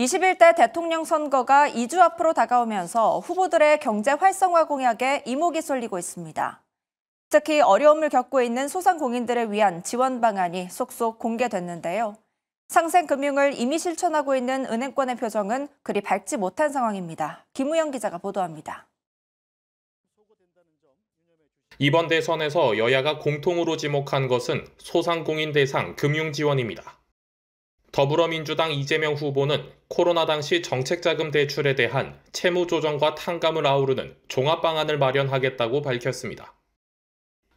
21대 대통령 선거가 2주 앞으로 다가오면서 후보들의 경제 활성화 공약에 이목이 쏠리고 있습니다. 특히 어려움을 겪고 있는 소상공인들을 위한 지원 방안이 속속 공개됐는데요. 상생 금융을 이미 실천하고 있는 은행권의 표정은 그리 밝지 못한 상황입니다. 김우영 기자가 보도합니다. 이번 대선에서 여야가 공통으로 지목한 것은 소상공인 대상 금융 지원입니다. 더불어민주당 이재명 후보는 코로나 당시 정책자금 대출에 대한 채무 조정과 탕감을 아우르는 종합 방안을 마련하겠다고 밝혔습니다.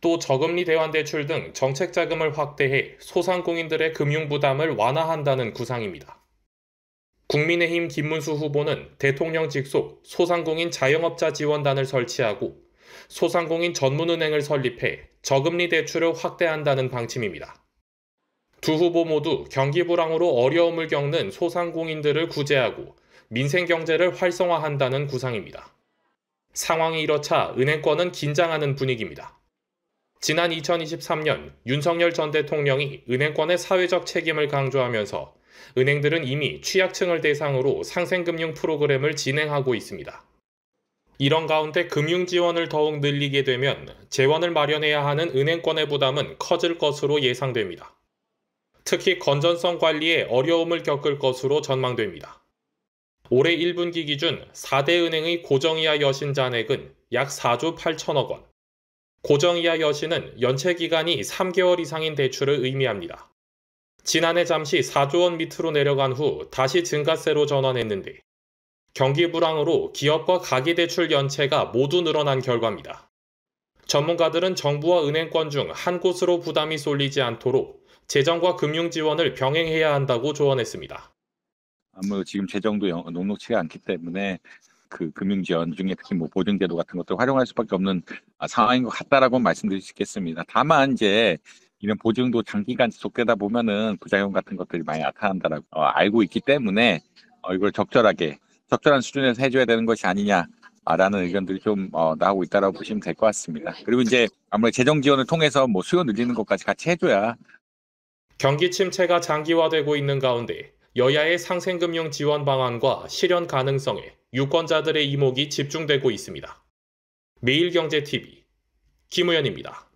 또 저금리 대환대출 등 정책자금을 확대해 소상공인들의 금융 부담을 완화한다는 구상입니다. 국민의힘 김문수 후보는 대통령 직속 소상공인 자영업자 지원단을 설치하고 소상공인 전문은행을 설립해 저금리 대출을 확대한다는 방침입니다. 두 후보 모두 경기 불황으로 어려움을 겪는 소상공인들을 구제하고 민생 경제를 활성화한다는 구상입니다. 상황이 이렇자 은행권은 긴장하는 분위기입니다. 지난 2023년 윤석열 전 대통령이 은행권의 사회적 책임을 강조하면서 은행들은 이미 취약층을 대상으로 상생금융 프로그램을 진행하고 있습니다. 이런 가운데 금융 지원을 더욱 늘리게 되면 재원을 마련해야 하는 은행권의 부담은 커질 것으로 예상됩니다. 특히 건전성 관리에 어려움을 겪을 것으로 전망됩니다. 올해 1분기 기준 4대 은행의 고정이하 여신 잔액은 약 4조 8천억 원. 고정이하 여신은 연체 기간이 3개월 이상인 대출을 의미합니다. 지난해 잠시 4조 원 밑으로 내려간 후 다시 증가세로 전환했는데 경기 불황으로 기업과 가계대출 연체가 모두 늘어난 결과입니다. 전문가들은 정부와 은행권 중 한 곳으로 부담이 쏠리지 않도록 재정과 금융 지원을 병행해야 한다고 조언했습니다. 아무래도 지금 재정도 녹록치가 않기 때문에 그 금융 지원 중에 특히 보증제도 같은 것들 활용할 수밖에 없는 상황인 것 같다라고 말씀드릴 수 있겠습니다. 다만 이제 이런 보증도 장기간 지속되다 보면은 부작용 같은 것들이 많이 나타난다라고 알고 있기 때문에 이걸 적절한 수준에서 해줘야 되는 것이 아니냐라는 의견들이 좀 나오고 있다라고 보시면 될 것 같습니다. 그리고 이제 아무래도 재정 지원을 통해서 수요 늘리는 것까지 같이 해줘야. 경기 침체가 장기화되고 있는 가운데 여야의 상생금융 지원 방안과 실현 가능성에 유권자들의 이목이 집중되고 있습니다. 매일경제TV 김우현입니다.